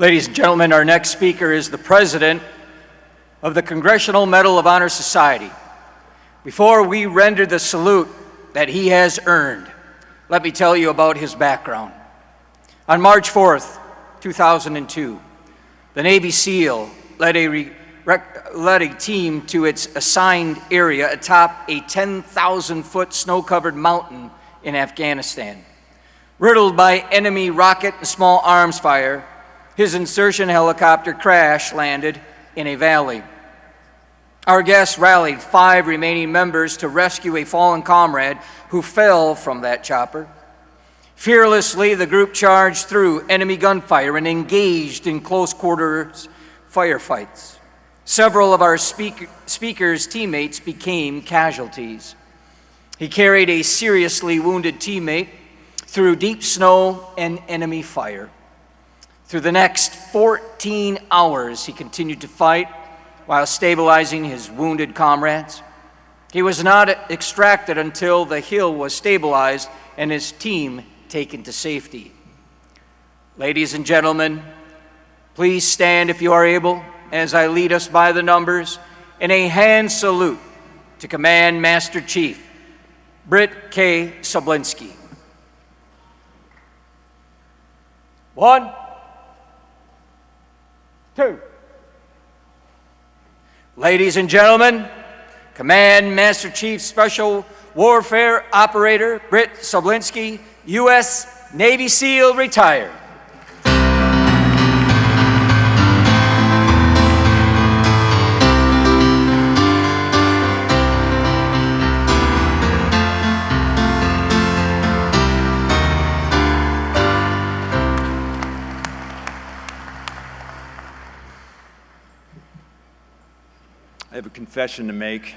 Ladies and gentlemen, our next speaker is the President of the Congressional Medal of Honor Society. Before we render the salute that he has earned, let me tell you about his background. On March 4th, 2002, the Navy SEAL led a team to its assigned area atop a 10,000-foot snow-covered mountain in Afghanistan. Riddled by enemy rocket and small arms fire, his insertion helicopter crash-landed in a valley. Our guests rallied 5 remaining members to rescue a fallen comrade who fell from that chopper. Fearlessly, the group charged through enemy gunfire and engaged in close-quarters firefights. Several of our speaker's teammates became casualties. He carried a seriously wounded teammate through deep snow and enemy fire. Through the next 14 hours, he continued to fight while stabilizing his wounded comrades. He was not extracted until the hill was stabilized and his team taken to safety. Ladies and gentlemen, please stand if you are able as I lead us by the numbers in a hand salute to Command Master Chief Britt K. Slabinski. 1, 2. Ladies and gentlemen, Command Master Chief Special Warfare Operator Britt Slabinski, U.S. Navy SEAL, retired. I have a confession to make.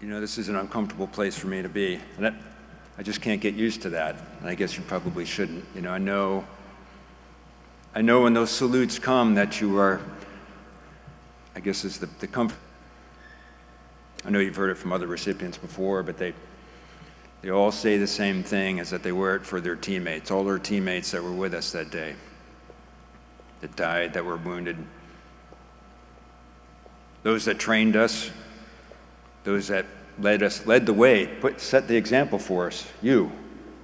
You know, this is an uncomfortable place for me to be, and I just can't get used to that, and I guess you probably shouldn't. You know, I know when those salutes come that you are, I guess is the comfort. I know you've heard it from other recipients before, but they all say the same thing, is that they wear it for their teammates, all their teammates that were with us that day, that died, that were wounded, those that trained us, those that led the way, set the example for us, you,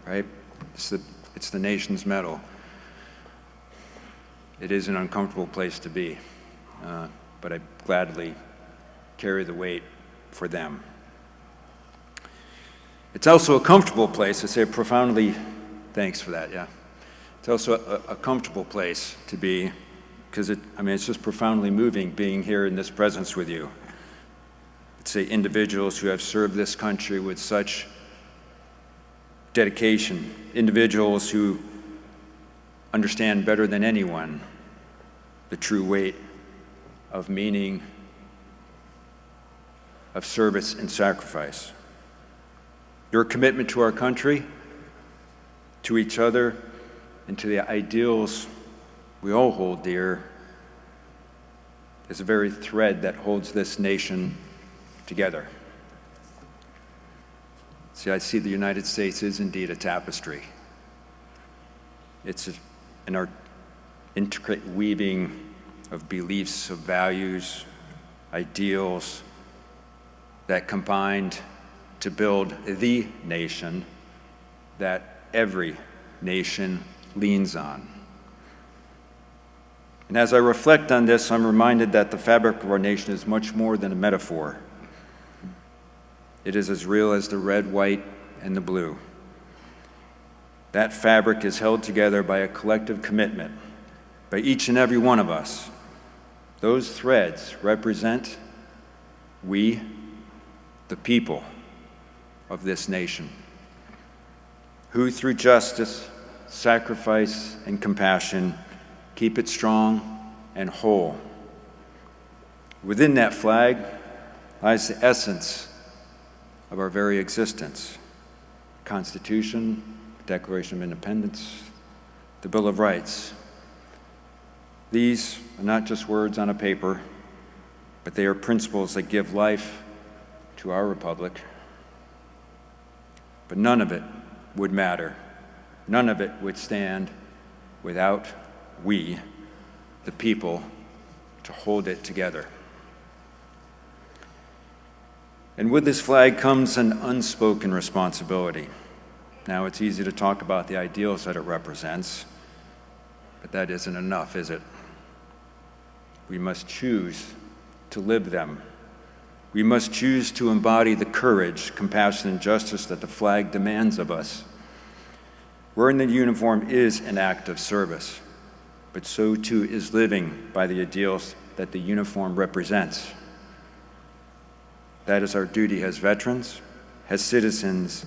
right? It's the nation's medal. It is an uncomfortable place to be, but I gladly carry the weight for them. It's also a comfortable place, I say profoundly, thanks for that, yeah. It's also a comfortable place to be, because it's just profoundly moving being here in this presence with you. It's individuals who have served this country with such dedication, individuals who understand better than anyone the true weight of meaning, of service and sacrifice. Your commitment to our country, to each other, and to the ideals we all hold dear is a very thread that holds this nation together. See, I see the United States is indeed a tapestry. It's an intricate weaving of beliefs, of values, ideals that combined to build the nation that every nation leans on. And as I reflect on this, I'm reminded that the fabric of our nation is much more than a metaphor. It is as real as the red, white, and the blue. That fabric is held together by a collective commitment by each and every one of us. Those threads represent we, the people of this nation, who through justice, sacrifice, and compassion keep it strong and whole. Within that flag lies the essence of our very existence: Constitution, Declaration of Independence, the Bill of Rights. These are not just words on a paper, but they are principles that give life to our republic. But none of it would matter none of it would stand without we, the people, to hold it together. And with this flag comes an unspoken responsibility. Now, it's easy to talk about the ideals that it represents, but that isn't enough, is it? We must choose to live them. We must choose to embody the courage, compassion, and justice that the flag demands of us. Wearing the uniform is an act of service, but so too is living by the ideals that the uniform represents. That is our duty as veterans, as citizens,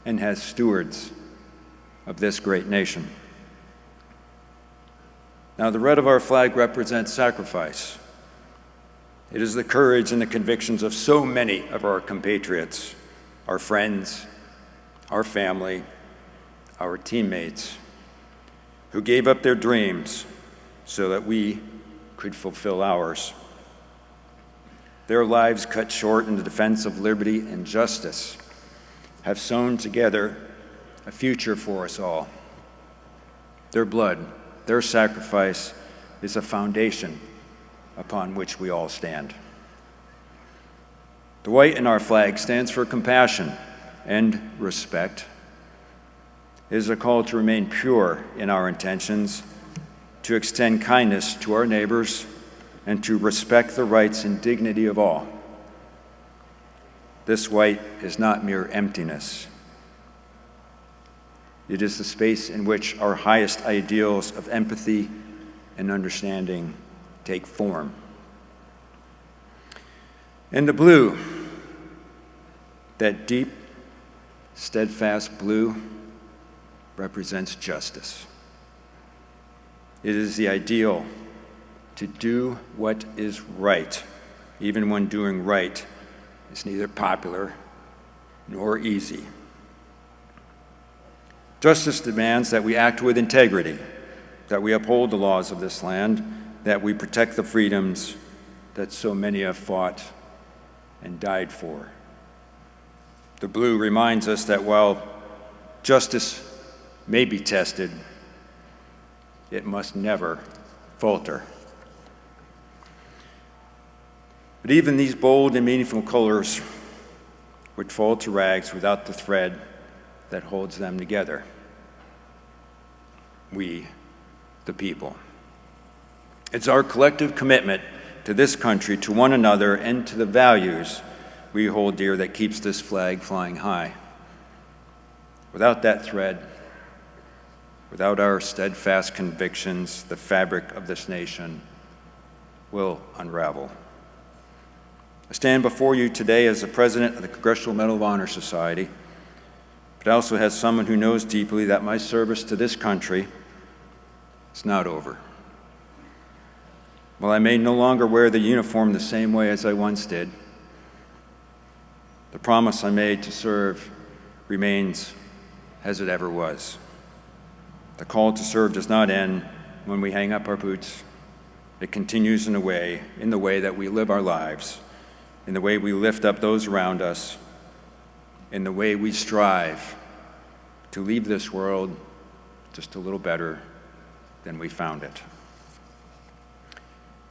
and as stewards of this great nation. Now, the red of our flag represents sacrifice. It is the courage and the convictions of so many of our compatriots, our friends, our family, our teammates, who gave up their dreams so that we could fulfill ours. Their lives cut short in the defense of liberty and justice have sewn together a future for us all. Their blood, their sacrifice is a foundation upon which we all stand. The white in our flag stands for compassion and respect. It is a call to remain pure in our intentions, to extend kindness to our neighbors, and to respect the rights and dignity of all. This white is not mere emptiness. It is the space in which our highest ideals of empathy and understanding take form. And the blue, that deep, steadfast blue, represents justice. It is the ideal to do what is right, even when doing right is neither popular nor easy. Justice demands that we act with integrity, that we uphold the laws of this land, that we protect the freedoms that so many have fought and died for. The blue reminds us that while justice may be tested, it must never falter. But even these bold and meaningful colors would fall to rags without the thread that holds them together. We, the people. It's our collective commitment to this country, to one another, and to the values we hold dear that keeps this flag flying high. Without that thread, without our steadfast convictions, the fabric of this nation will unravel. I stand before you today as the president of the Congressional Medal of Honor Society, but also as someone who knows deeply that my service to this country is not over. While I may no longer wear the uniform the same way as I once did, the promise I made to serve remains as it ever was. The call to serve does not end when we hang up our boots. It continues in the way that we live our lives, in the way we lift up those around us, in the way we strive to leave this world just a little better than we found it.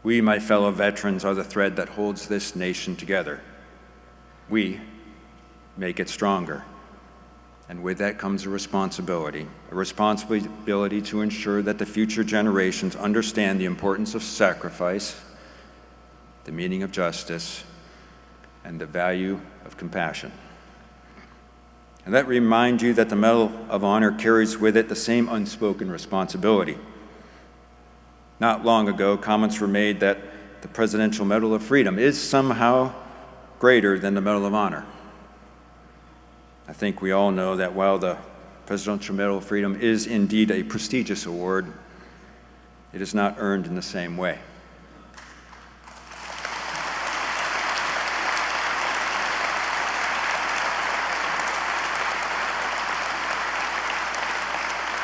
We, my fellow veterans, are the thread that holds this nation together. We make it stronger. And with that comes a responsibility to ensure that the future generations understand the importance of sacrifice, the meaning of justice, and the value of compassion. And let me remind you that the Medal of Honor carries with it the same unspoken responsibility. Not long ago, comments were made that the Presidential Medal of Freedom is somehow greater than the Medal of Honor. I think we all know that while the Presidential Medal of Freedom is indeed a prestigious award, it is not earned in the same way.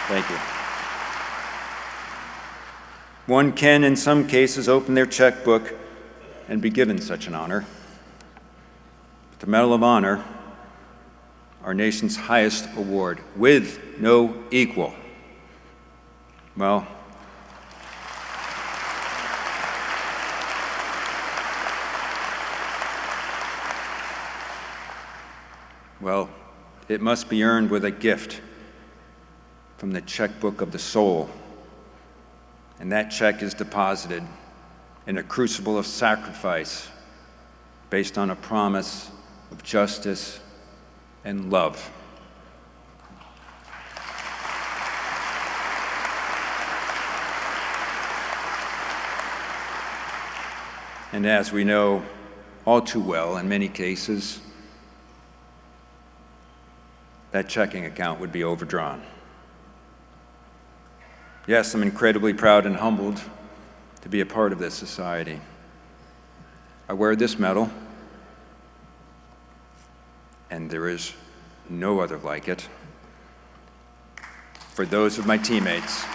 Thank you. One can, in some cases, open their checkbook and be given such an honor. But the Medal of Honor, our nation's highest award, with no equal. Well, it must be earned with a gift from the checkbook of the soul. And that check is deposited in a crucible of sacrifice based on a promise of justice and love. And as we know all too well, in many cases, that checking account would be overdrawn. Yes, I'm incredibly proud and humbled to be a part of this society. I wear this medal, and there is no other like it, for those of my teammates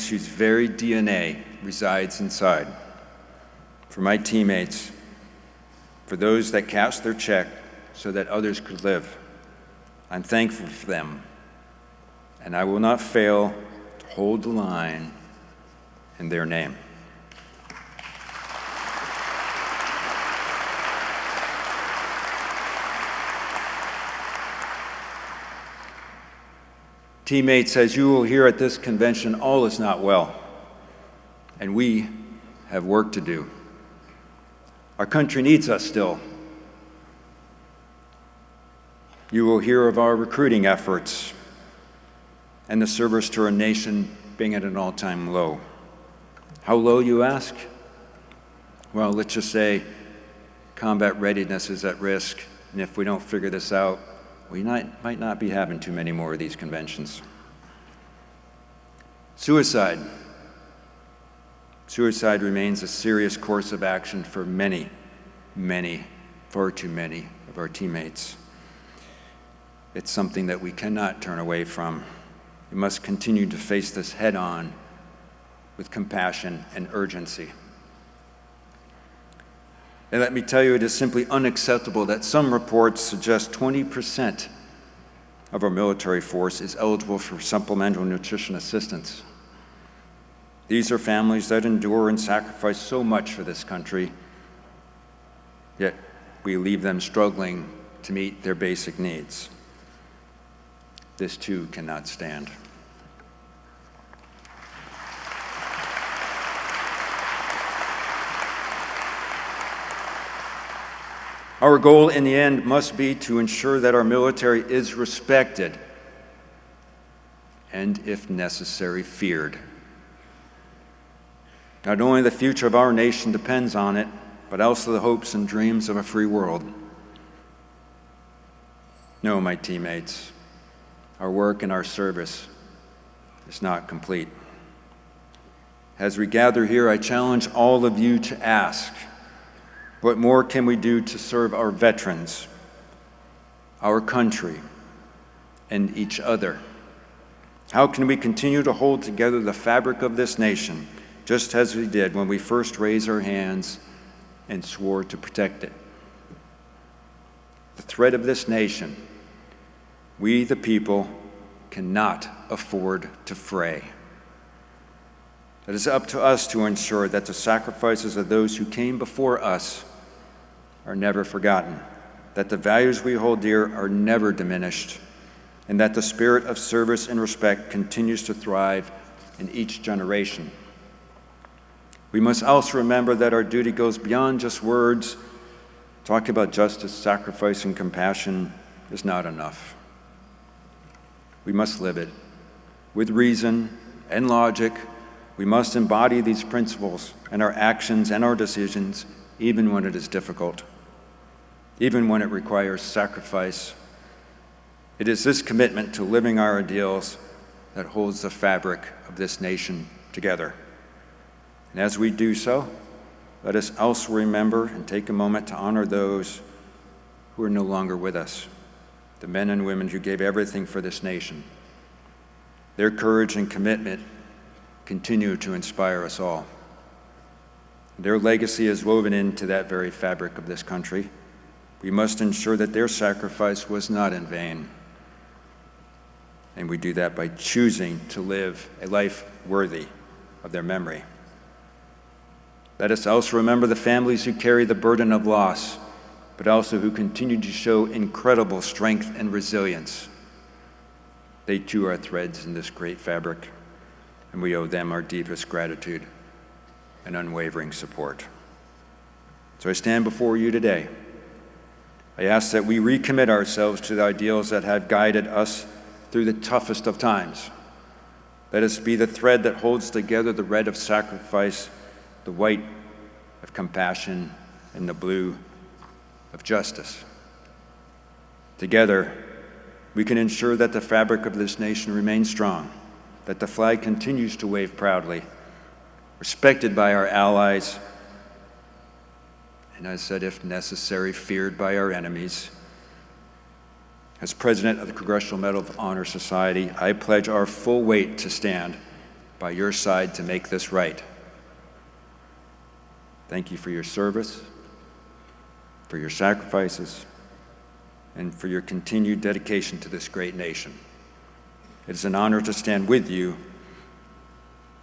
whose very DNA resides inside. For my teammates, for those that cast their check so that others could live. I'm thankful for them, and I will not fail to hold the line in their name. Teammates, as you will hear at this convention, all is not well, and we have work to do. Our country needs us still. You will hear of our recruiting efforts and the service to our nation being at an all-time low. How low, you ask? Well, let's just say combat readiness is at risk, and if we don't figure this out, we might not be having too many more of these conventions. Suicide. Suicide remains a serious course of action for many, far too many of our teammates. It's something that we cannot turn away from. We must continue to face this head-on with compassion and urgency. And let me tell you, it is simply unacceptable that some reports suggest 20% of our military force is eligible for supplemental nutrition assistance. These are families that endure and sacrifice so much for this country, yet we leave them struggling to meet their basic needs. This too cannot stand. Our goal in the end must be to ensure that our military is respected and, if necessary, feared. Not only the future of our nation depends on it, but also the hopes and dreams of a free world. No, my teammates, our work and our service is not complete. As we gather here, I challenge all of you to ask, what more can we do to serve our veterans, our country, and each other? How can we continue to hold together the fabric of this nation, just as we did when we first raised our hands and swore to protect it? The thread of this nation, we the people cannot afford to fray. It is up to us to ensure that the sacrifices of those who came before us are never forgotten, that the values we hold dear are never diminished, and that the spirit of service and respect continues to thrive in each generation. We must also remember that our duty goes beyond just words. Talking about justice, sacrifice, and compassion is not enough. We must live it. With reason and logic, we must embody these principles in our actions and our decisions, even when it is difficult, even when it requires sacrifice. It is this commitment to living our ideals that holds the fabric of this nation together. And as we do so, let us also remember and take a moment to honor those who are no longer with us, the men and women who gave everything for this nation. Their courage and commitment continue to inspire us all. Their legacy is woven into that very fabric of this country. We must ensure that their sacrifice was not in vain. And we do that by choosing to live a life worthy of their memory. Let us also remember the families who carry the burden of loss, but also who continue to show incredible strength and resilience. They too are threads in this great fabric, and we owe them our deepest gratitude and unwavering support. So I stand before you today. I ask that we recommit ourselves to the ideals that have guided us through the toughest of times. Let us be the thread that holds together the red of sacrifice, the white of compassion, and the blue of justice. Together, we can ensure that the fabric of this nation remains strong, that the flag continues to wave proudly, respected by our allies, and as said, if necessary, feared by our enemies. As president of the Congressional Medal of Honor Society, I pledge our full weight to stand by your side to make this right. Thank you for your service, for your sacrifices, and for your continued dedication to this great nation. It is an honor to stand with you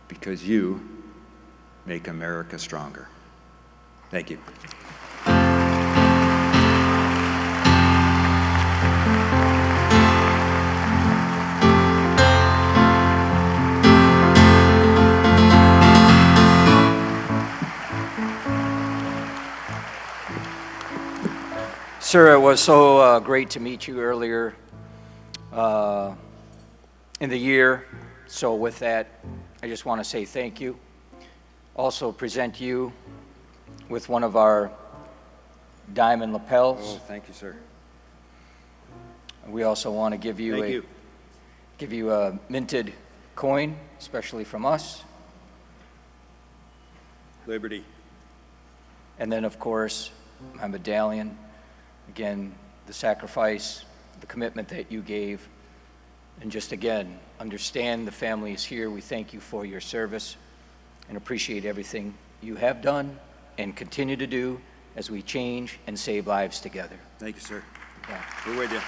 because you make America stronger. Thank you. Sir, it was so great to meet you earlier in the year. So with that, I just want to say thank you. Also present you with one of our diamond lapels. Oh, thank you, sir. We also want to give you a minted coin, especially from us. Liberty. And then, of course, my medallion. Again, the sacrifice, the commitment that you gave, and just again, understand the family is here. We thank you for your service and appreciate everything you have done and continue to do as we change and save lives together. Thank you, sir. Yeah. We're with you.